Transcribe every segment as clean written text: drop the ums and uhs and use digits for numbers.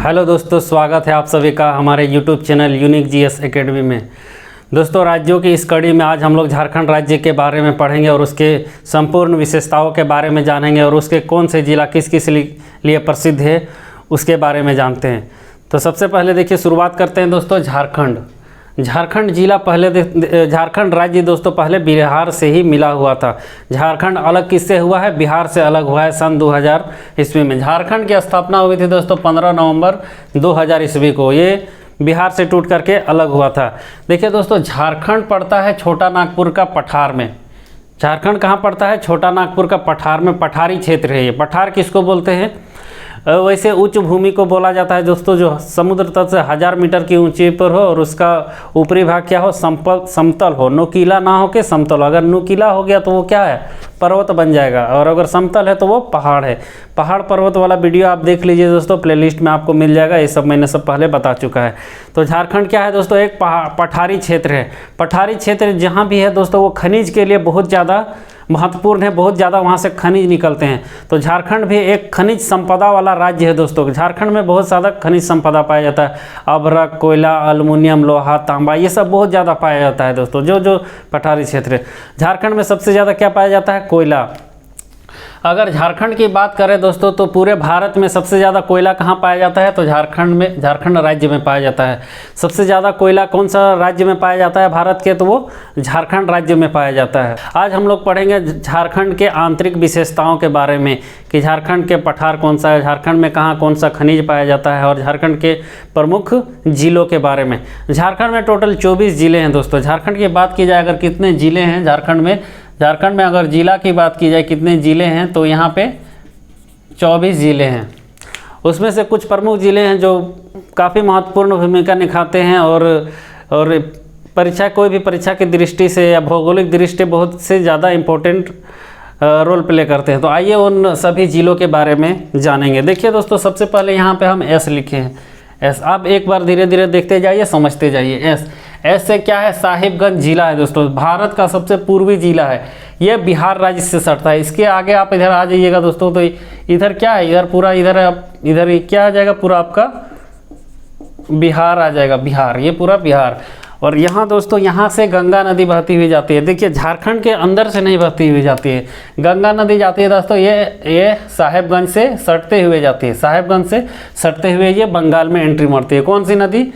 Hello दोस्तों, स्वागत है आप सभी का हमारे YouTube channel unique GS academy में। दोस्तों, राज्यों की इस कड़ी में आज हम लोग झारखंड राज्य के बारे में पढ़ेंगे और उसके संपूर्ण विशेषताओं के बारे में जानेंगे और उसके कौन से ज़िला किस किस लिए प्रसिद्ध है उसके बारे में जानते हैं। तो सबसे पहले देखिए, शुरुआत करते हैं दोस्तों झारखंड। झारखंड जिला झारखंड राज्य दोस्तों पहले बिहार से ही मिला हुआ था। झारखंड अलग किससे हुआ है? बिहार से अलग हुआ है सन 2000 ईस्वी में। झारखंड की स्थापना हुई थी दोस्तों 15 नवंबर 2000 ईस्वी को। ये बिहार से टूट करके अलग हुआ था। देखिए दोस्तों, झारखंड पड़ता है छोटा नागपुर का पठार में। झारखंड कहाँ पड़ता है? छोटा नागपुर का पठार में। पठारी क्षेत्र है ये। पठार किसको बोलते हैं? वैसे उच्च भूमि को बोला जाता है दोस्तों जो समुद्र तल से 1000 मीटर की ऊंचाई पर हो और उसका ऊपरी भाग क्या हो? समतल हो, नुकीला ना हो के समतल। अगर नुकीला हो गया तो वो क्या है? पर्वत बन जाएगा, और अगर समतल है तो वो पहाड़ है। पहाड़ पर्वत वाला वीडियो आप देख लीजिए दोस्तों, प्लेलिस्ट में आपको मिल जाएगा। ये सब मैंने सब पहले बता चुका है। तो झारखंड क्या है दोस्तों? एक पठारी क्षेत्र है। पठारी क्षेत्र जहाँ भी है दोस्तों वो खनिज के लिए बहुत ज़्यादा महत्वपूर्ण है, बहुत ज़्यादा वहाँ से खनिज निकलते हैं। तो झारखंड भी एक खनिज संपदा वाला राज्य है दोस्तों। झारखंड में बहुत ज़्यादा खनिज संपदा पाया जाता है। अभ्रक, कोयला, एल्युमिनियम, लोहा, तांबा, ये सब बहुत ज़्यादा पाया जाता है दोस्तों। जो पठारी क्षेत्र है, झारखंड में सबसे ज़्यादा क्या पाया जाता है? कोयला। अगर झारखंड की बात करें दोस्तों तो पूरे भारत में सबसे ज़्यादा कोयला कहाँ पाया जाता है? तो झारखंड राज्य में पाया जाता है। सबसे ज़्यादा कोयला कौन सा राज्य में पाया जाता है भारत के? तो वो झारखंड राज्य में पाया जाता है। आज हम लोग पढ़ेंगे झारखंड के आंतरिक विशेषताओं के बारे में कि झारखंड के पठार कौन सा है, झारखंड में कहाँ कौन सा खनिज पाया जाता है, और झारखंड के प्रमुख जिलों के बारे में। झारखंड में टोटल 24 ज़िले हैं दोस्तों। झारखंड की बात की जाए अगर कितने ज़िले हैं झारखंड में अगर जिला की बात की जाए कितने ज़िले हैं तो यहाँ पे 24 ज़िले हैं। उसमें से कुछ प्रमुख ज़िले हैं जो काफ़ी महत्वपूर्ण भूमिका निभाते हैं और कोई भी परीक्षा की दृष्टि से या भौगोलिक दृष्टि बहुत से ज़्यादा इम्पोर्टेंट रोल प्ले करते हैं। तो आइए उन सभी ज़िलों के बारे में जानेंगे। देखिए दोस्तों, सबसे पहले यहाँ पे हम एस लिखे हैं। एस आप एक बार धीरे धीरे देखते जाइए, समझते जाइए। एस से क्या है? साहिबगंज जिला है दोस्तों। भारत का सबसे पूर्वी जिला है। यह बिहार राज्य से सटता है। इसके आगे आप इधर आ जाइएगा दोस्तों तो इधर क्या है? इधर पूरा इधर क्या आ जाएगा? पूरा आपका बिहार आ जाएगा। बिहार, ये पूरा बिहार। और यहाँ दोस्तों, यहाँ से गंगा नदी बहती हुई जाती है। देखिए, झारखंड के अंदर से नहीं बहती हुई जाती है, गंगा नदी जाती है दोस्तों। ये साहेबगंज से सटते हुए जाती है। साहेबगंज से सटते हुए ये बंगाल में एंट्री मारती है। कौन सी नदी?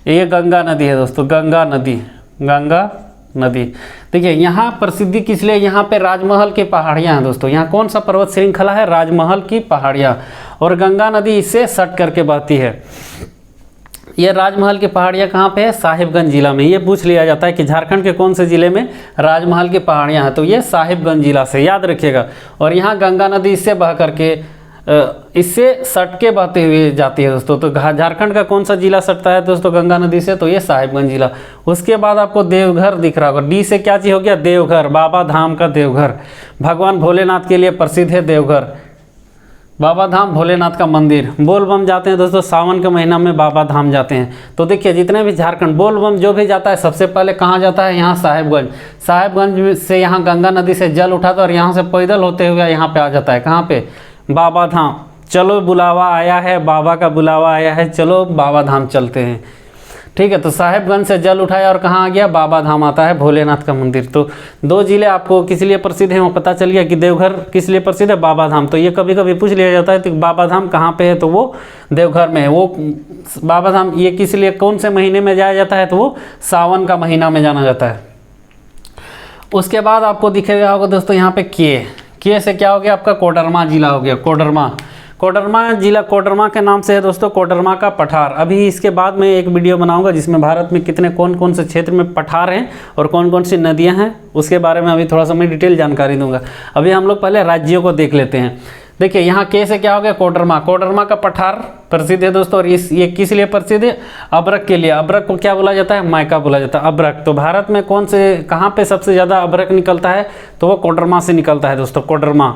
ये गंगा नदी है दोस्तों। गंगा नदी। देखिए, यहाँ प्रसिद्धि किस लिए? यहाँ पे राजमहल की पहाड़ियाँ हैं दोस्तों। यहाँ कौन सा पर्वत श्रृंखला है? राजमहल की पहाड़ियाँ। और गंगा नदी इससे सट करके बहती है। ये राजमहल की पहाड़ियाँ कहाँ पे है? साहिबगंज जिला में। ये पूछ लिया जाता है कि झारखंड के कौन से ज़िले में राजमहल की पहाड़ियाँ हैं, तो ये साहिबगंज जिला से, याद रखिएगा। और यहाँ गंगा नदी इससे बह करके इससे सट के बहते हुए जाती है दोस्तों। तो झारखंड का कौन सा जिला सटता है दोस्तों गंगा नदी से? तो ये साहिबगंज जिला। उसके बाद आपको देवघर दिख रहा होगा। डी से क्या चीज़ हो गया? देवघर, बाबा धाम का देवघर। भगवान भोलेनाथ के लिए प्रसिद्ध है देवघर। बाबा धाम भोलेनाथ का मंदिर। बोल बम जाते हैं दोस्तों, सावन के महीना में बाबा धाम जाते हैं। तो देखिए, जितने भी झारखंड बोल बम जो भी जाता है सबसे पहले कहाँ जाता है? यहाँ साहिबगंज। साहिबगंज से यहाँ गंगा नदी से जल उठाता है और यहाँ से पैदल होते हुए यहाँ पे आ जाता है। कहाँ पे? बाबा धाम। चलो बुलावा आया है, बाबा का बुलावा आया है, चलो बाबा धाम चलते हैं। ठीक है, तो साहिबगंज से जल उठाया और कहाँ आ गया? बाबा धाम आता है, भोलेनाथ का मंदिर। तो 2 जिले आपको किस लिए प्रसिद्ध हैं वो पता चल गया कि देवघर किस लिए प्रसिद्ध है? बाबा धाम। तो ये कभी कभी पूछ लिया जाता है तो बाबा धाम कहाँ पे है? तो वो देवघर में है। वो बाबा धाम ये किस लिए, कौन से महीने में जाया जाता है? तो वो सावन का महीना में जाना जाता है। उसके बाद आपको दिखेगा होगा दोस्तों यहाँ पे के से क्या हो गया? आपका कोडरमा जिला हो गया। कोडरमा जिला, कोडरमा के नाम से है दोस्तों कोडरमा का पठार। अभी इसके बाद मैं एक वीडियो बनाऊंगा जिसमें भारत में कितने कौन से क्षेत्र में पठार हैं और कौन कौन सी नदियां हैं उसके बारे में अभी थोड़ा सा मैं डिटेल जानकारी दूंगा। अभी हम लोग पहले राज्यों को देख लेते हैं। देखिए, यहाँ के से क्या हो गया? कोडरमा का पठार प्रसिद्ध है दोस्तों। और ये किस लिए प्रसिद्ध है? अभ्रक के लिए। अभ्रक को क्या बोला जाता है? मायका बोला जाता है। अभ्रक। तो भारत में कहाँ पे सबसे ज़्यादा अभ्रक निकलता है? तो वो कोडरमा से निकलता है दोस्तों। कोडरमा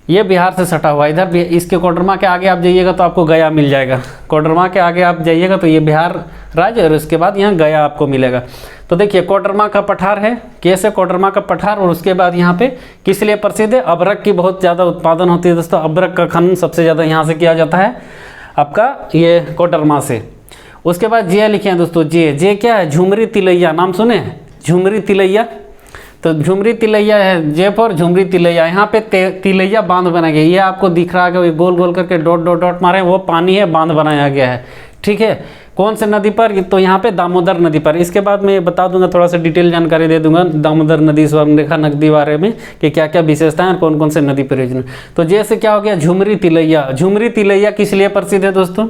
ये बिहार से सटा हुआ। इधर भी इसके कोडरमा के आगे आप जाइएगा तो आपको गया मिल जाएगा। कोडरमा के आगे आप जाइएगा तो ये बिहार राज्य और उसके बाद यहाँ गया आपको मिलेगा। तो देखिए, कोडरमा का पठार है। कैसे? कोडरमा का पठार। और उसके बाद यहाँ पे किस लिए प्रसिद्ध है? अभ्रक की बहुत ज़्यादा उत्पादन होती है दोस्तों। अभ्रक का खनन सबसे ज़्यादा यहाँ से किया जाता है। आपका ये कोडरमा से। उसके बाद जे लिखे हैं दोस्तों, जे क्या है, झुमरी तिलैया, नाम सुने हैं झुमरी तिलैया। तो झुमरी तिलैया है, जे पर झुमरी तिलैया। यहाँ पे तिलैया बांध बनाया गया, ये आपको दिख रहा है कि गोल गोल करके डॉट डॉट डॉट मारे, वो पानी है, बांध बनाया गया है। ठीक है, कौन से नदी पर, तो यहाँ पे दामोदर नदी पर। इसके बाद मैं बता दूंगा, थोड़ा सा डिटेल जानकारी दे दूंगा दामोदर नदी स्वर्णरेखा नदी बारे में कि क्या क्या विशेषताएं और कौन कौन से नदी परियोजना। तो जैसे क्या हो गया, झुमरी तिलैया। झुमरी तिलैया किस लिए प्रसिद्ध है दोस्तों,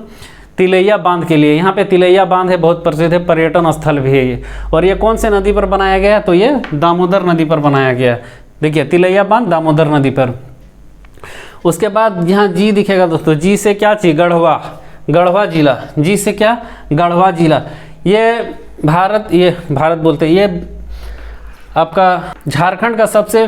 तिलैया बांध के लिए। यहाँ पे तिलैया बांध है, बहुत प्रसिद्ध है, पर्यटन स्थल भी है ये। और ये कौन से नदी पर बनाया गया है, तो ये दामोदर नदी पर बनाया गया है। देखिए तिलैया बांध दामोदर नदी पर। उसके बाद यहाँ जी दिखेगा दोस्तों, जी से क्या चीज, गढ़वा, गढ़वा जिला। जी से क्या, गढ़वा जिला। ये भारत बोलते हैं, ये आपका झारखंड का सबसे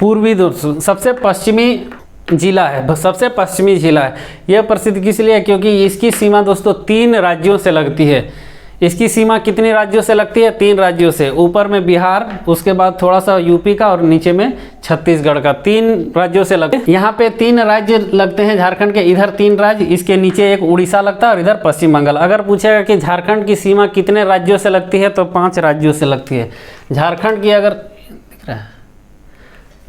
पूर्वी दोस्तों, सबसे पश्चिमी जिला है, सबसे पश्चिमी जिला है। यह प्रसिद्ध किस लिए, क्योंकि इसकी सीमा दोस्तों 3 राज्यों से लगती है। इसकी सीमा कितने राज्यों से लगती है, 3 राज्यों से। ऊपर में बिहार, उसके बाद थोड़ा सा यूपी का, और नीचे में छत्तीसगढ़ का। 3 राज्यों से लगते हैं। यहाँ पे 3 राज्य लगते हैं झारखंड के, इधर 3 राज्य, इसके नीचे एक उड़ीसा लगता है और इधर पश्चिम बंगाल। अगर पूछेगा कि झारखंड की सीमा कितने राज्यों से लगती है, तो 5 राज्यों से लगती है झारखंड की। अगर दिख रहा है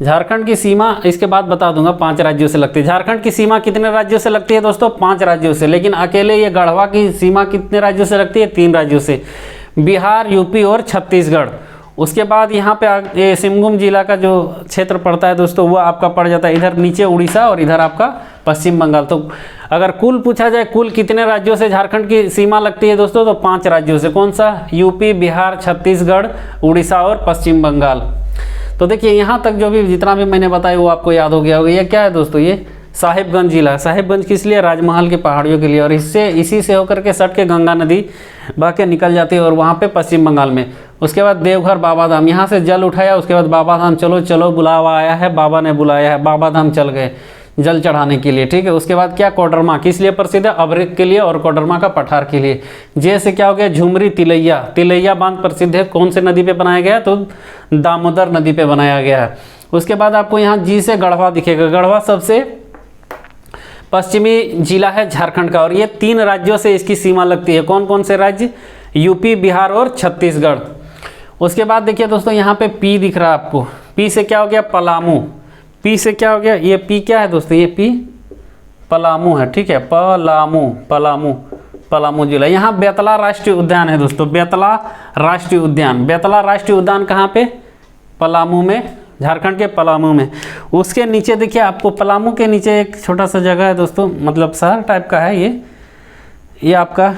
झारखंड की सीमा, इसके बाद बता दूंगा, 5 राज्यों से लगती है। झारखंड की सीमा कितने राज्यों से लगती है दोस्तों, 5 राज्यों से। लेकिन अकेले ये गढ़वा की सीमा कितने राज्यों से लगती है, 3 राज्यों से, बिहार, यूपी और छत्तीसगढ़। उसके बाद यहाँ पे ये सिंहभूम जिला का जो क्षेत्र पड़ता है दोस्तों, वो आपका पड़ जाता है इधर नीचे उड़ीसा और इधर आपका पश्चिम बंगाल। तो अगर कुल पूछा जाए, कुल कितने राज्यों से झारखंड की सीमा लगती है दोस्तों, तो 5 राज्यों से। कौन सा, यूपी, बिहार, छत्तीसगढ़, उड़ीसा और पश्चिम बंगाल। तो देखिए यहाँ तक जो भी जितना भी मैंने बताया वो आपको याद हो गया होगा। ये क्या है दोस्तों, ये साहिबगंज जिला। साहिबगंज किस लिए, राजमहल की पहाड़ियों के लिए। और इसी से होकर के सट के गंगा नदी बह के निकल जाती है, और वहाँ पे पश्चिम बंगाल में। उसके बाद देवघर, बाबा धाम, यहाँ से जल उठाया, उसके बाद बाबा धाम चलो चलो बुलावा आया है, बाबा ने बुलाया है, बाबा धाम चल गए जल चढ़ाने के लिए। ठीक है, उसके बाद क्या, कोडरमा किस लिए प्रसिद्ध है, अभ्रक के लिए, और कोडरमा का पठार के लिए। जैसे क्या हो गया, झुमरी तिलैया। तिलैया बांध प्रसिद्ध है, कौन से नदी पे बनाया गया, तो दामोदर नदी पे बनाया गया है। उसके बाद आपको यहाँ जी से गढ़वा दिखेगा। गढ़वा सबसे पश्चिमी जिला है झारखंड का, और ये 3 राज्यों से इसकी सीमा लगती है। कौन कौन से राज्य, यूपी, बिहार और छत्तीसगढ़। उसके बाद देखिए दोस्तों, यहाँ पे पी दिख रहा है आपको। पी से क्या हो गया, पलामू। पी से क्या हो गया, ये पी क्या है दोस्तों, ये पी पलामू है। ठीक है, पलामू जिला। यहाँ बेतला राष्ट्रीय उद्यान है दोस्तों, बेतला राष्ट्रीय उद्यान। बेतला राष्ट्रीय उद्यान कहाँ पे, पलामू में, झारखंड के पलामू में। उसके नीचे देखिए आपको, पलामू के नीचे एक छोटा सा जगह है दोस्तों, मतलब शहर टाइप का है ये आपका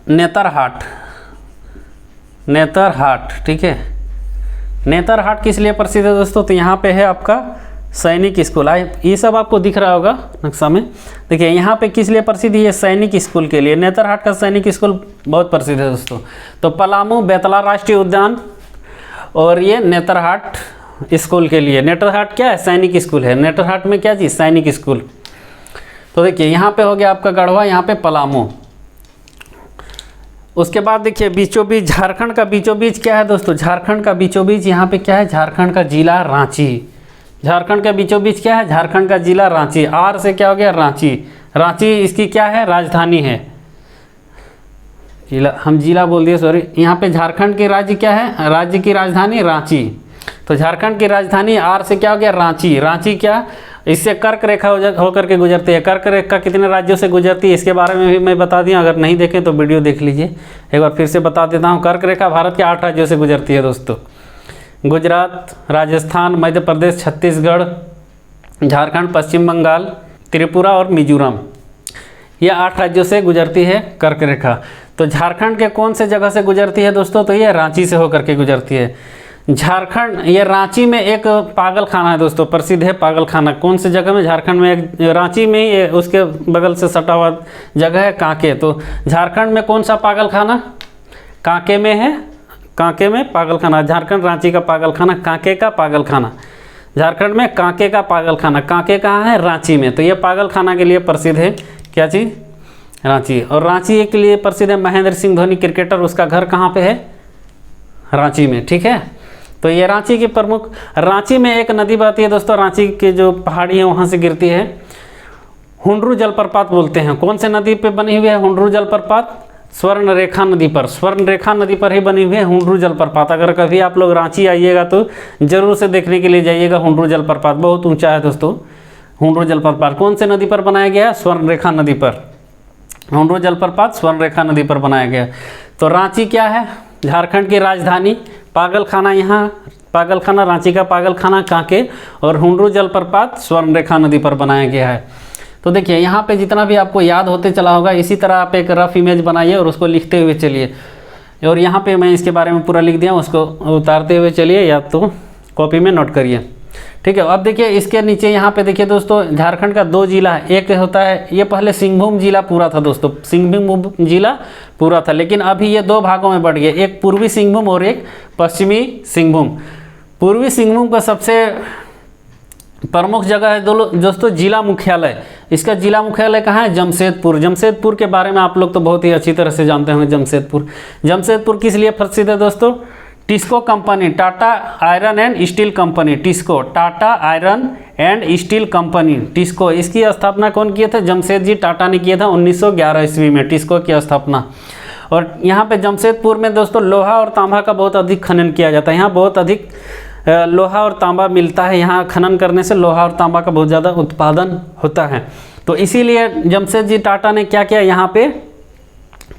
नेतरहाट। ठीक है, नेतरहाट किस लिए प्रसिद्ध है दोस्तों, तो यहाँ पे है आपका सैनिक स्कूल। ये सब आपको दिख रहा होगा नक्शा में। देखिए यहाँ पे किस लिए प्रसिद्ध है, सैनिक स्कूल के लिए। नेतरहाट का सैनिक स्कूल बहुत प्रसिद्ध है दोस्तों। तो पलामू, बेतला राष्ट्रीय उद्यान और ये नेतरहाट स्कूल के लिए। नेतरहाट क्या है, सैनिक स्कूल है। नेतरहाट में क्या चीज़, सैनिक स्कूल। तो देखिए यहाँ पे हो गया आपका गढ़वा, यहाँ पे पलामू। उसके बाद देखिए बीचों बीच, झारखंड का बीचों बीच क्या है दोस्तों, झारखंड का बीचों बीच यहाँ पे क्या है, झारखंड का जिला रांची। झारखंड के बीचों बीच क्या है, झारखंड का जिला रांची। आर से क्या हो गया, रांची। रांची इसकी क्या है, राजधानी है। जिला, हम जिला बोल दिए, सॉरी। यहाँ पे झारखंड की राज्य क्या है, राज्य की राजधानी रांची। तो झारखंड की राजधानी आर से क्या हो गया, रांची। रांची क्या, इससे कर्क रेखा होकर के गुजरती है। कर्क रेखा कितने राज्यों से गुजरती है, इसके बारे में भी मैं बता दिया। अगर नहीं देखें तो वीडियो देख लीजिए, एक बार फिर से बता देता हूँ। कर्क रेखा भारत के 8 राज्यों से गुजरती है दोस्तों। गुजरात, राजस्थान, मध्य प्रदेश, छत्तीसगढ़, झारखंड, पश्चिम बंगाल, त्रिपुरा और मिजोरम। ये 8 राज्यों से गुजरती है कर्क रेखा। तो झारखंड के कौन से जगह से गुजरती है दोस्तों, तो ये रांची से होकर के गुजरती है। झारखंड, ये रांची में एक पागल खाना है दोस्तों, प्रसिद्ध है पागल खाना। कौन से जगह में, झारखंड में एक, रांची में ही उसके बगल से सटा हुआ जगह है कांके। तो झारखंड में कौन सा पागल खाना, कांके में है। कांके में पागल खाना, झारखंड रांची का पागल खाना, कांके का पागल खाना। झारखंड में कांके का पागल खाना। कांके कहाँ है, रांची में। तो ये पागल खाना के लिए प्रसिद्ध है, क्या चीज़, रांची। और रांची के लिए प्रसिद्ध है महेंद्र सिंह धोनी क्रिकेटर, उसका घर कहाँ पे है, रांची में। ठीक है, तो ये रांची की प्रमुख, रांची में एक नदी बहती है दोस्तों, रांची के जो पहाड़ी है वहाँ से गिरती है। हुंड्रू जलप्रपात बोलते हैं। कौन से नदी पे बनी हुई है हुंड्रू जलप्रपात? स्वर्णरेखा नदी पर, स्वर्णरेखा नदी पर ही बनी हुई है हुंड्रू जलप्रपात। अगर कभी आप लोग रांची आइएगा तो जरूर से देखने के लिए जाइएगा हुंड्रू जलप्रपात, बहुत ऊंचा है दोस्तों हुंड्रू जलप्रपात। कौन से नदी पर बनाया गया है? स्वर्णरेखा नदी पर। हुंड्रू जलप्रपात स्वर्णरेखा नदी पर बनाया गया। तो रांची क्या है? झारखंड की राजधानी। पागलखाना यहाँ पागलखाना, रांची का पागलखाना कांके, और हुंड्रू जलप्रपात स्वर्णरेखा नदी पर बनाया गया है। तो देखिए यहाँ पे जितना भी आपको याद होते चला होगा, इसी तरह आप एक रफ इमेज बनाइए और उसको लिखते हुए चलिए। और यहाँ पे मैं इसके बारे में पूरा लिख दिया, उसको उतारते हुए चलिए या तो कॉपी में नोट करिए। ठीक है, अब देखिए इसके नीचे यहाँ पे देखिए दोस्तों, झारखंड का 2 जिला है। एक होता है, ये पहले सिंहभूम जिला पूरा था दोस्तों, सिंहभूम जिला पूरा था, लेकिन अभी ये 2 भागों में बढ़ गया, एक पूर्वी सिंहभूम और एक पश्चिमी सिंहभूम। पूर्वी सिंहभूम का सबसे प्रमुख जगह है दोस्तों जिला मुख्यालय। इसका जिला मुख्यालय कहाँ है? जमशेदपुर। जमशेदपुर के बारे में आप लोग तो बहुत ही अच्छी तरह से जानते होंगे। जमशेदपुर किस लिए प्रसिद्ध है दोस्तों? TISCO company, Tata iron and steel company, TISCO, Tata iron and steel company, TISCO. इसकी स्थापना कौन किए थे? जमशेदजी टाटा ने किया था 1911 ईस्वी में टिस्को की स्थापना। और यहाँ पे जमशेदपुर में दोस्तों लोहा और तांबा का बहुत अधिक खनन किया जाता है। यहाँ बहुत अधिक लोहा और तांबा मिलता है। यहाँ खनन करने से लोहा और तांबा का बहुत ज़्यादा उत्पादन होता है। तो इसीलिए जमशेदजी टाटा ने क्या किया, यहाँ पे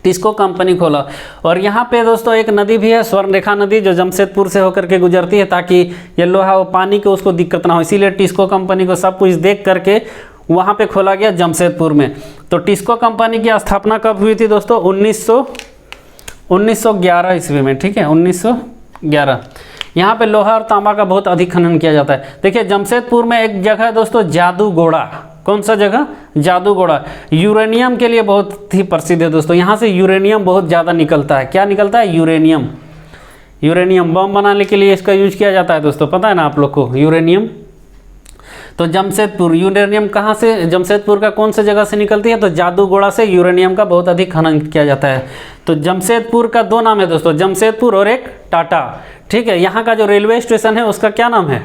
टिस्को कंपनी खोला। और यहाँ पे दोस्तों एक नदी भी है, स्वर्णरेखा नदी, जो जमशेदपुर से होकर के गुजरती है, ताकि ये लोहा और पानी के उसको दिक्कत ना हो। इसीलिए टिस्को कंपनी को सब कुछ देख करके वहाँ पे खोला गया जमशेदपुर में। तो टिस्को कंपनी की स्थापना कब हुई थी दोस्तों? 1911 ईस्वी में। ठीक है, 1911। यहाँ पे लोहा और तांबा का बहुत अधिक खनन किया जाता है। देखिए जमशेदपुर में एक जगह है दोस्तों, जादूगोड़ा। कौन सा जगह? जादूगोड़ा। यूरेनियम के लिए बहुत ही प्रसिद्ध है दोस्तों। यहाँ से यूरेनियम बहुत ज़्यादा निकलता है। क्या निकलता है? यूरेनियम। यूरेनियम बम बनाने के लिए इसका यूज किया जाता है दोस्तों, पता है ना आप लोग को, यूरेनियम। तो जमशेदपुर, यूरेनियम कहाँ से, जमशेदपुर का कौन सा जगह से निकलती है? तो जादूगोड़ा से यूरेनियम का बहुत अधिक खनन किया जाता है। तो जमशेदपुर का 2 नाम है दोस्तों, जमशेदपुर और एक टाटा। ठीक है, यहाँ का जो रेलवे स्टेशन है उसका क्या नाम है?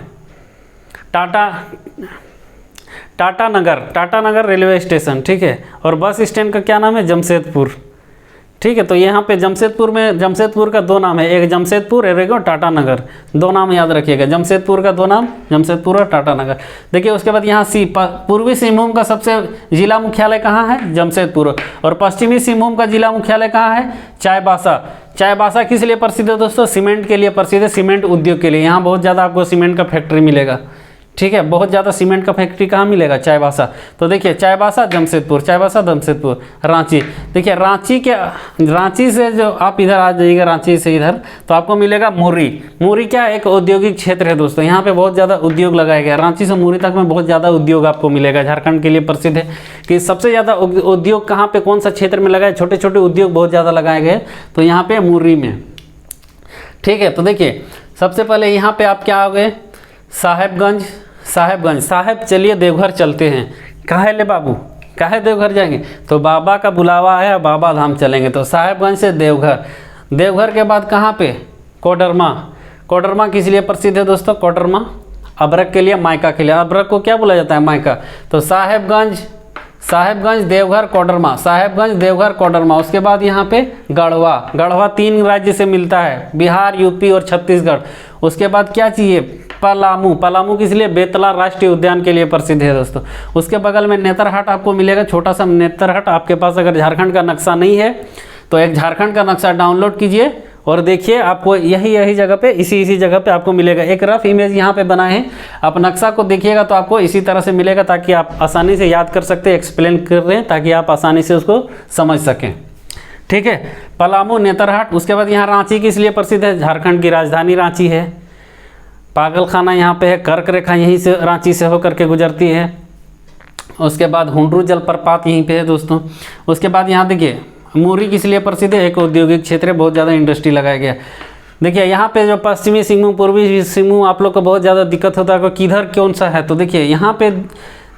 टाटा नगर रेलवे स्टेशन। ठीक है, और बस स्टैंड का क्या नाम है? जमशेदपुर। ठीक है, तो यहाँ पे जमशेदपुर में, जमशेदपुर का 2 नाम है, एक जमशेदपुर और एक टाटा नगर। 2 नाम याद रखिएगा, जमशेदपुर का 2 नाम, जमशेदपुर और टाटा नगर। देखिए उसके बाद यहाँ पूर्वी सिंहभूम का सबसे जिला मुख्यालय कहाँ है? जमशेदपुर। और पश्चिमी सिंहभूम का जिला मुख्यालय कहाँ है? चाईबासा। चाईबासा किस लिए प्रसिद्ध है दोस्तों? सीमेंट के लिए प्रसिद्ध है, सीमेंट उद्योग के लिए। यहाँ बहुत ज़्यादा आपको सीमेंट का फैक्ट्री मिलेगा। ठीक है, बहुत ज़्यादा सीमेंट का फैक्ट्री कहाँ मिलेगा? चाईबासा। तो देखिए चाईबासा जमशेदपुर, चाईबासा जमशेदपुर। रांची, देखिए रांची से जो आप इधर आ जाइएगा, रांची से इधर, तो आपको मिलेगा मुर्री। मुर्री क्या है? एक औद्योगिक क्षेत्र है दोस्तों। यहाँ पे बहुत ज़्यादा उद्योग लगाया गया। रांची से मुर्री तक में बहुत ज़्यादा उद्योग आपको मिलेगा। झारखंड के लिए प्रसिद्ध है कि सबसे ज़्यादा उद्योग कहाँ पे, कौन सा क्षेत्र में लगाए? छोटे छोटे उद्योग बहुत ज़्यादा लगाए गए, तो यहाँ पे मुर्री में। ठीक है, तो देखिए सबसे पहले यहाँ पे आप क्या आ गए? साहेबगंज। साहेब चलिए देवघर चलते हैं। काहे ले बाबू, काहे देवघर जाएंगे? तो बाबा का बुलावा है, बाबा धाम चलेंगे। तो साहेबगंज से देवघर के बाद कहाँ पे? कोडरमा किस लिए प्रसिद्ध है दोस्तों? कोडरमा अबरक के लिए, मायका के लिए। अबरक को क्या बोला जाता है? मायका। तो साहेबगंज, देवघर, कोडरमा, साहेबगंज, देवघर, कोडरमा। उसके बाद यहाँ पे गढ़वा 3 राज्य से मिलता है, बिहार, यूपी और छत्तीसगढ़। उसके बाद क्या चाहिए? पलामू किस लिए? बेतला राष्ट्रीय उद्यान के लिए प्रसिद्ध है दोस्तों। उसके बगल में नेतरहाट आपको मिलेगा, छोटा सा नेतरहाट। आपके पास अगर झारखंड का नक्शा नहीं है तो एक झारखंड का नक्शा डाउनलोड कीजिए और देखिए, आपको यही जगह पे, इसी जगह पे आपको मिलेगा। एक रफ इमेज यहाँ पे बनाए हैं, आप नक्शा को देखिएगा तो आपको इसी तरह से मिलेगा, ताकि आप आसानी से याद कर सकते हैं। एक्सप्लेन कर रहे हैं ताकि आप आसानी से उसको समझ सकें। ठीक है, पलामू, नेतरहाट। उसके बाद यहाँ रांची किस लिए प्रसिद्ध है? झारखंड की राजधानी रांची है। पागलखाना यहाँ पे है, कर्क रेखा यहीं से, रांची से होकर के गुजरती है। उसके बाद हुंड्रू जलप्रपात यहीं पे है दोस्तों। उसके बाद यहाँ देखिए मुर्री किस लिए प्रसिद्ध है? एक औद्योगिक क्षेत्र है, बहुत ज़्यादा इंडस्ट्री लगाया गया। देखिए यहाँ पे जो पश्चिमी सिंहभूम, पूर्वी सिंहभूम, आप लोग को बहुत ज़्यादा दिक्कत होता है कि किधर कौन सा है। तो देखिए यहाँ पे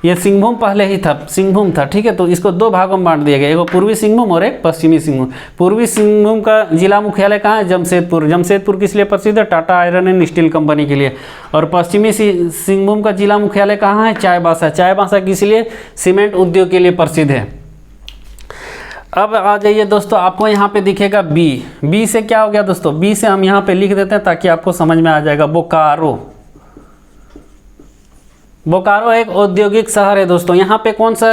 ये सिंहभूम पहले ही था, सिंहभूम था, ठीक है। तो इसको दो भागों में बांट दिया गया, एक पूर्वी सिंहभूम और एक पश्चिमी सिंहभूम। पूर्वी सिंहभूम का जिला मुख्यालय कहाँ है? जमशेदपुर। जमशेदपुर किस लिए प्रसिद्ध है? Tata iron and steel company के लिए। और पश्चिमी सिंहभूम का जिला मुख्यालय कहाँ है? चाईबासा। चाईबासा किस लिए? सीमेंट उद्योग के लिए प्रसिद्ध है। अब आ जाइए दोस्तों, आपको यहाँ पे दिखेगा बी। बी से क्या हो गया दोस्तों? बी से हम यहाँ पे लिख देते हैं ताकि आपको समझ में आ जाएगा। बोकारो। बोकारो एक औद्योगिक शहर है दोस्तों। यहाँ पे कौन सा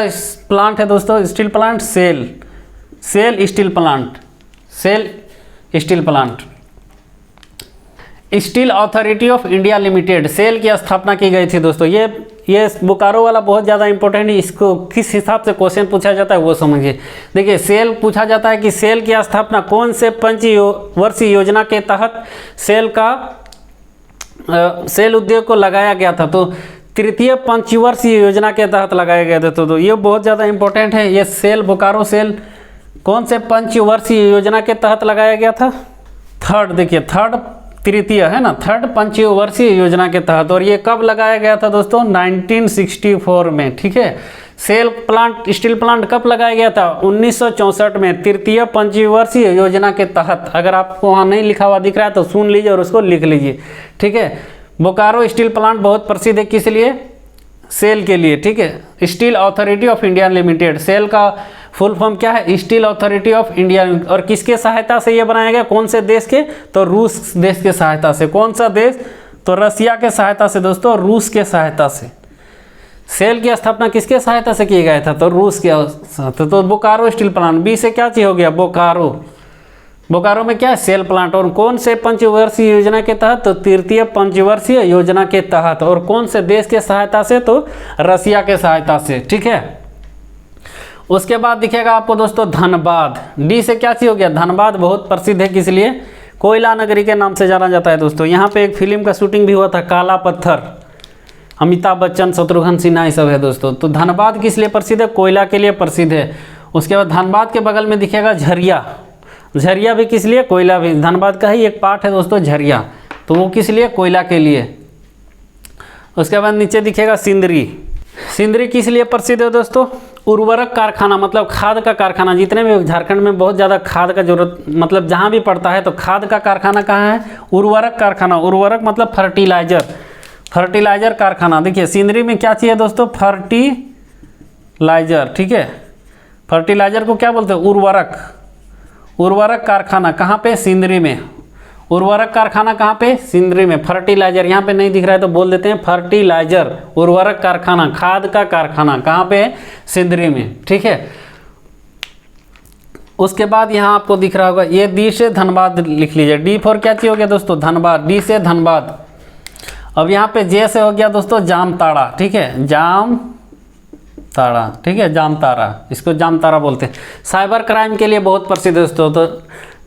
प्लांट है दोस्तों? Steel plant, SAIL steel plant, SAIL steel plant. Steel authority of India limited, SAIL की स्थापना की गई थी दोस्तों। ये बोकारो वाला बहुत ज़्यादा इंपॉर्टेंट है, इसको किस हिसाब से क्वेश्चन पूछा जाता है वो समझिए। देखिए, सेल पूछा जाता है कि सेल की स्थापना कौन से पंचवर्षीय योजना के तहत सेल उद्योग को लगाया गया था? तो तृतीय पंचवर्षीय योजना के तहत लगाया गया था। तो ये बहुत ज़्यादा इंपॉर्टेंट है। ये सेल, बोकारो सेल कौन से पंचवर्षीय योजना के तहत लगाया गया था? थर्ड, देखिए थर्ड, तृतीय है ना, थर्ड पंचवर्षीय योजना के तहत। और ये कब लगाया गया था दोस्तों? 1964 में, ठीक है। सेल प्लांट, स्टील प्लांट कब लगाया गया था? 1964 में, तृतीय पंचवर्षीय योजना के तहत। अगर आपको वहाँ नहीं लिखा हुआ दिख रहा है तो सुन लीजिए और उसको लिख लीजिए, ठीक है। बोकारो स्टील प्लांट बहुत प्रसिद्ध है, किस लिए? सेल के लिए, ठीक है। Steel authority of India limited, SAIL का फुल फॉर्म क्या है? Steel authority of India. और किसके सहायता से ये बनाया गया? कौन से देश के? तो रूस देश के सहायता से। कौन सा देश? तो रसिया के सहायता से दोस्तों, रूस के सहायता से। सेल की स्थापना किसके सहायता से किया गया था? तो रूस के। तो बोकारो स्टील प्लांट। बी से क्या चीज हो गया? बोकारो। बोकारो में क्या है? SAIL plant. और कौन से पंचवर्षीय योजना के तहत? तो तृतीय पंचवर्षीय योजना के तहत। और कौन से देश के सहायता से? तो रसिया के सहायता से, ठीक है। उसके बाद दिखेगा आपको दोस्तों धनबाद। डी से क्या चीज हो गया? धनबाद बहुत प्रसिद्ध है, किस लिए? कोयला नगरी के नाम से जाना जाता है दोस्तों। यहाँ पे एक फिल्म का शूटिंग भी हुआ था, काला पत्थर। अमिताभ बच्चन, शत्रुघ्न सिन्हा, ये सब है दोस्तों। तो धनबाद किस लिए प्रसिद्ध है? कोयला के लिए प्रसिद्ध है। उसके बाद धनबाद के बगल में दिखेगा झरिया। झरिया भी किस लिए? कोयला भी। धनबाद का ही एक पार्ट है दोस्तों झरिया, तो वो किस लिए? कोयला के लिए। उसके बाद नीचे दिखेगा सिंदरी। सिंदरी किस लिए प्रसिद्ध है दोस्तों? उर्वरक कारखाना, मतलब खाद का कारखाना। जितने भी झारखंड में बहुत ज़्यादा खाद का जरूरत, मतलब जहाँ भी पड़ता है तो खाद का कारखाना कहाँ है? उर्वरक कारखाना। उर्वरक मतलब फर्टिलाइजर, फर्टिलाइजर कारखाना। देखिए सिंदरी में क्या चाहिए दोस्तों? फर्टिलाइजर, ठीक है। फर्टिलाइजर को क्या बोलते हैं? उर्वरक। उर्वरक कारखाना कहाँ पे? सिंदरी में। उर्वरक कारखाना कहाँ पे? सिंदरी में। फर्टिलाइजर यहाँ पे नहीं दिख रहा है तो बोल देते हैं फर्टिलाइजर। उर्वरक कारखाना, खाद का कारखाना कहाँ पे है? सिंदरी में, ठीक है। उसके बाद यहाँ आपको दिख रहा होगा, ये डी से धनबाद लिख लीजिए। डी फॉर क्या चीज हो गया दोस्तों? धनबाद। डी से धनबाद। अब यहाँ पे जे से हो गया दोस्तों जामताड़ा, ठीक है। जामताड़ा, ठीक है, जामताड़ा, इसको जामताड़ा बोलते हैं। साइबर क्राइम के लिए बहुत प्रसिद्ध है दोस्तों। तो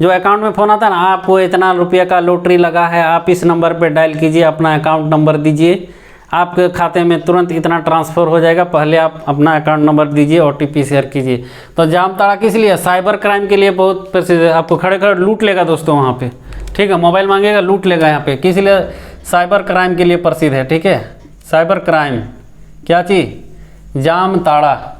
जो अकाउंट में फ़ोन आता है ना, आपको इतना रुपये का लॉटरी लगा है, आप इस नंबर पे डायल कीजिए, अपना अकाउंट नंबर दीजिए, आपके खाते में तुरंत इतना ट्रांसफ़र हो जाएगा। पहले आप अपना अकाउंट नंबर दीजिए, OTP शेयर कीजिए। तो जामताड़ा किस लिए? साइबर क्राइम के लिए बहुत प्रसिद्ध है। आपको खड़े खड़े लूट लेगा दोस्तों वहाँ पे, ठीक है। मोबाइल मांगेगा, लूट लेगा यहाँ पे। किस लिए? साइबर क्राइम के लिए प्रसिद्ध है, ठीक है। साइबर क्राइम क्या चीज़? जामताड़ा।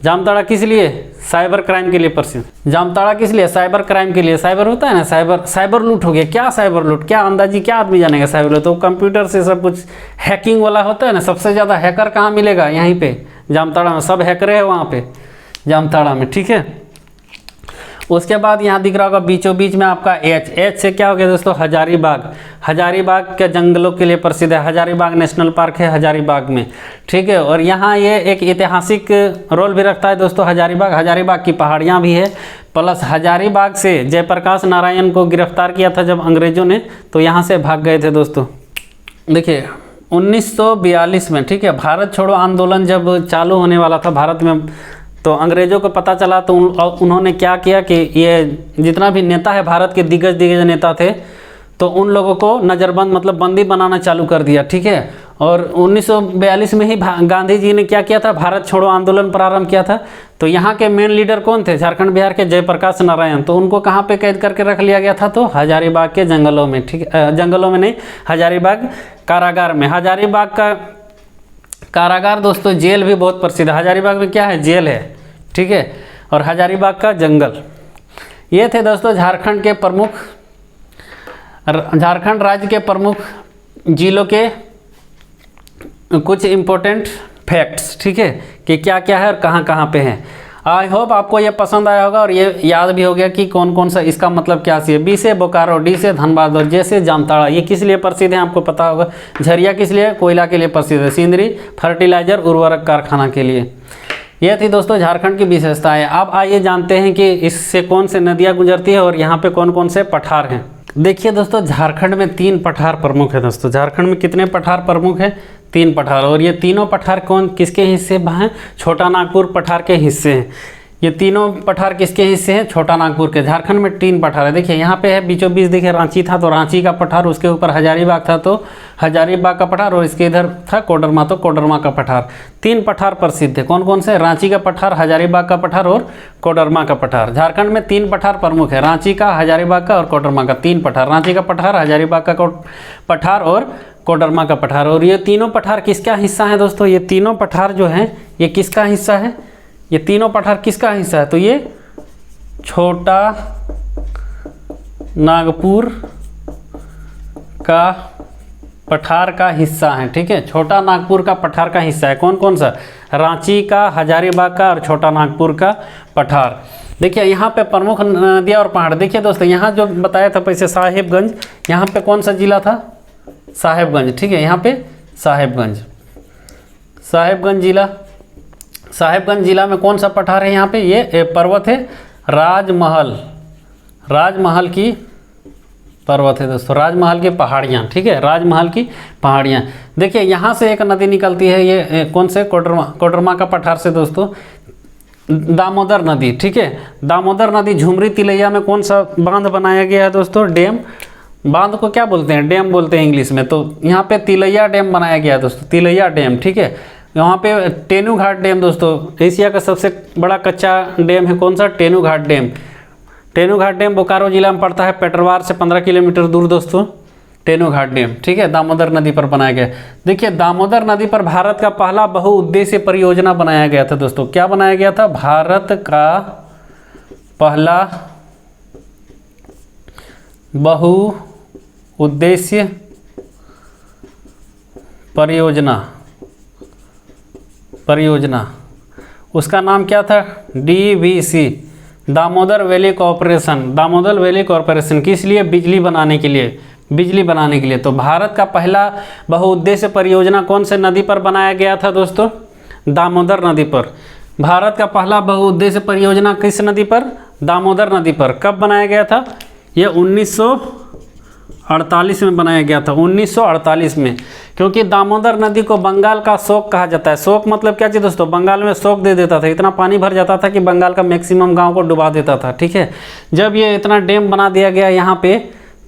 जामताड़ा किस लिए? साइबर क्राइम के लिए प्रसिद्ध। जामताड़ा किस लिए? साइबर क्राइम के लिए। साइबर होता है ना, साइबर लूट हो गया। क्या साइबर लूट? क्या अंदाजी, क्या आदमी जानेगा साइबर लूट? तो कंप्यूटर से सब कुछ हैकिंग वाला होता है ना। सबसे ज़्यादा हैकर कहाँ मिलेगा? यहीं पे जामताड़ा में। सब हैकर है वहाँ पे जामताड़ा में, ठीक है। उसके बाद यहाँ दिख रहा होगा बीचों बीच में आपका एच से क्या हो गया दोस्तों? हजारीबाग। हजारीबाग के जंगलों के लिए प्रसिद्ध है। हजारीबाग नेशनल पार्क है हजारीबाग में, ठीक है। और यहाँ ये एक ऐतिहासिक रोल भी रखता है दोस्तों हजारीबाग। हजारीबाग की पहाड़ियाँ भी है, प्लस हजारीबाग से जयप्रकाश नारायण को गिरफ्तार किया था जब अंग्रेज़ों ने, तो यहाँ से भाग गए थे दोस्तों। देखिए 1942 में, ठीक है, भारत छोड़ो आंदोलन जब चालू होने वाला था भारत में, तो अंग्रेज़ों को पता चला तो उन्होंने क्या किया कि ये जितना भी नेता है भारत के दिग्गज नेता थे, तो उन लोगों को नज़रबंद मतलब बंदी बनाना चालू कर दिया, ठीक है। और 1942 में ही गांधी जी ने क्या किया था? भारत छोड़ो आंदोलन प्रारंभ किया था। तो यहाँ के मेन लीडर कौन थे? झारखंड बिहार के जयप्रकाश नारायण। तो उनको कहाँ पे कैद करके रख लिया गया था? तो हजारीबाग के जंगलों में, ठीक है। जंगलों में नहीं, हजारीबाग कारागार में। हजारीबाग का कारागार दोस्तों, जेल भी बहुत प्रसिद्ध है। हजारीबाग में क्या है, जेल है, ठीक है। और हजारीबाग का जंगल। ये थे दोस्तों झारखंड राज्य के प्रमुख जिलों के कुछ इम्पोर्टेंट फैक्ट्स, ठीक है, कि क्या क्या है और कहाँ कहाँ पे हैं। आई होप आपको ये पसंद आया होगा और ये याद भी हो गया कि कौन कौन सा इसका मतलब क्या सी है। बी से बोकारो, डी से धनबाद और जे से जामताड़ा। ये किस लिए प्रसिद्ध है आपको पता होगा। झरिया किस लिए, कोयला के लिए प्रसिद्ध है। सिंदरी फर्टिलाइजर उर्वरक कारखाना के लिए। यह थी दोस्तों झारखंड की विशेषताएं। अब आइए जानते हैं कि इससे कौन से नदियाँ गुजरती है और यहाँ पे कौन कौन से पठार हैं। देखिए दोस्तों, झारखंड में 3 पठार प्रमुख है दोस्तों। झारखंड में कितने पठार प्रमुख हैं, 3 पठार। और ये तीनों पठार किसके हिस्से हैं, छोटा नागपुर पठार के हिस्से हैं। ये तीनों पठार किसके हिस्से हैं, छोटा नागपुर के। झारखंड में 3 पठार है। देखिए यहाँ पे है बीचों बीच, देखिए रांची था तो रांची का पठार, उसके ऊपर हजारीबाग था तो हजारीबाग का पठार, और इसके इधर था कोडरमा तो कोडरमा का पठार। 3 पठार प्रसिद्ध है। कौन कौन से, रांची का पठार, हजारीबाग का पठार और कोडरमा का पठार। झारखंड में 3 पठार प्रमुख है, रांची का, हजारीबाग का और कोडरमा का। 3 पठार, रांची का पठार, हजारीबाग का पठार और कोडरमा का पठार। और ये तीनों पठार किसका हिस्सा है दोस्तों, ये तीनों पठार जो हैं ये किसका हिस्सा है, ये तीनों पठार किसका हिस्सा है, तो ये छोटा नागपुर का पठार का हिस्सा है, ठीक है। छोटा नागपुर का पठार का हिस्सा है। कौन कौन सा, रांची का, हजारीबाग का और छोटा नागपुर का पठार। देखिए यहाँ पे प्रमुख नदियाँ और पहाड़। देखिए दोस्तों, यहाँ जो बताया था पैसे साहेबगंज, यहाँ पे कौन सा जिला था, साहेबगंज, ठीक है। यहाँ पे साहेबगंज जिला। साहेबगंज जिला में कौन सा पठार है, यहाँ पे ये पर्वत है राजमहल की पर्वत है दोस्तों, राजमहल की पहाड़ियाँ, ठीक है, राजमहल की पहाड़ियाँ। देखिए यहाँ से एक नदी निकलती है, ये कौन से, कोडरमा का पठार से दोस्तों, दामोदर नदी, ठीक है। दामोदर नदी झुमरी तिलैया में कौन सा बांध बनाया गया है दोस्तों, डैम। बांध को क्या बोलते हैं, डैम बोलते हैं इंग्लिश में। तो यहाँ पे तिलैया डैम बनाया गया है दोस्तों, तिलैया डैम, ठीक है। यहाँ पे टेनूघाट डैम दोस्तों, एशिया का सबसे बड़ा कच्चा डैम है। कौन सा, टेनूघाट डैम। टेनूघाट डैम बोकारो जिला में पड़ता है, पेटरवार से 15 किलोमीटर दूर दोस्तों टेनूघाट डैम, ठीक है। दामोदर नदी पर बनाया गया। देखिए दामोदर नदी पर भारत का पहला बहुउद्देशीय परियोजना बनाया गया था दोस्तों। क्या बनाया गया था, भारत का पहला बहुउद्देशीय परियोजना, उसका नाम क्या था, DVC, Damodar valley corporation. Damodar valley corporation किस लिए, बिजली बनाने के लिए। तो भारत का पहला बहुउद्देशीय परियोजना कौन से नदी पर बनाया गया था दोस्तों, दामोदर नदी पर। भारत का पहला बहुउद्देशीय परियोजना किस नदी पर, दामोदर नदी पर। कब बनाया गया था, ये 1948 में बनाया गया था, 1948 में। क्योंकि दामोदर नदी को बंगाल का शोक कहा जाता है। शोक मतलब क्या चीज़ दोस्तों, बंगाल में शोक दे देता था, इतना पानी भर जाता था कि बंगाल का मैक्सिमम गांव को डुबा देता था, ठीक है। जब ये इतना डैम बना दिया गया यहाँ पे,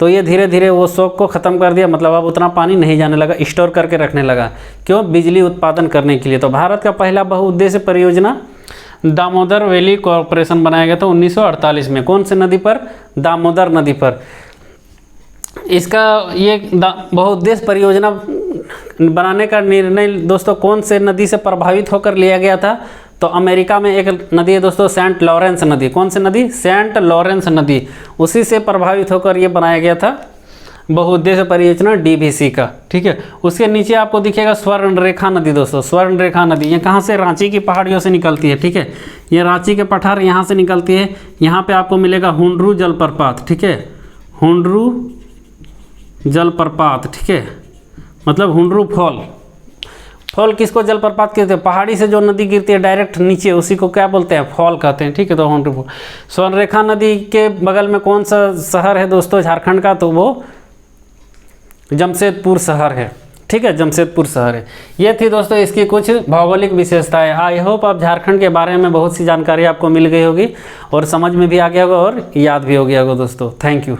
तो ये धीरे धीरे वो शोक को ख़त्म कर दिया, मतलब अब उतना पानी नहीं जाने लगा, स्टोर करके रखने लगा। क्यों, बिजली उत्पादन करने के लिए। तो भारत का पहला बहुउद्देशीय परियोजना दामोदर वैली कॉरपोरेशन बनाया गया था 1948 में। कौन से नदी पर, दामोदर नदी पर। इसका ये बहुउद्देशीय परियोजना बनाने का निर्णय दोस्तों कौन से नदी से प्रभावित होकर लिया गया था, तो अमेरिका में एक नदी है दोस्तों, सेंट लॉरेंस नदी। कौन सी नदी, सेंट लॉरेंस नदी, उसी से प्रभावित होकर ये बनाया गया था बहुउद्देशीय परियोजना DVC का, ठीक है। उसके नीचे आपको दिखेगा स्वर्णरेखा नदी दोस्तों, स्वर्णरेखा नदी। ये कहाँ से, रांची की पहाड़ियों से निकलती है, ठीक है। ये रांची के पठार यहाँ से निकलती है। यहाँ पे आपको मिलेगा हुंडरू जलप्रपात, ठीक है, हुंडरू जलप्रपात, ठीक है, मतलब हुंडरू फॉल किसको जलप्रपात कहते हैं, पहाड़ी से जो नदी गिरती है डायरेक्ट नीचे, उसी को क्या बोलते हैं, फॉल कहते हैं, ठीक है। तो हुंडरू फॉल। स्वर्णरेखा नदी के बगल में कौन सा शहर है दोस्तों झारखंड का, तो वो जमशेदपुर शहर है, ठीक है, जमशेदपुर शहर है। ये थी दोस्तों इसकी कुछ भौगोलिक विशेषताएं। आई होप आप झारखंड के बारे में बहुत सी जानकारी आपको मिल गई होगी और समझ में भी आ गया होगा और याद भी हो गया होगा दोस्तों। Thank you.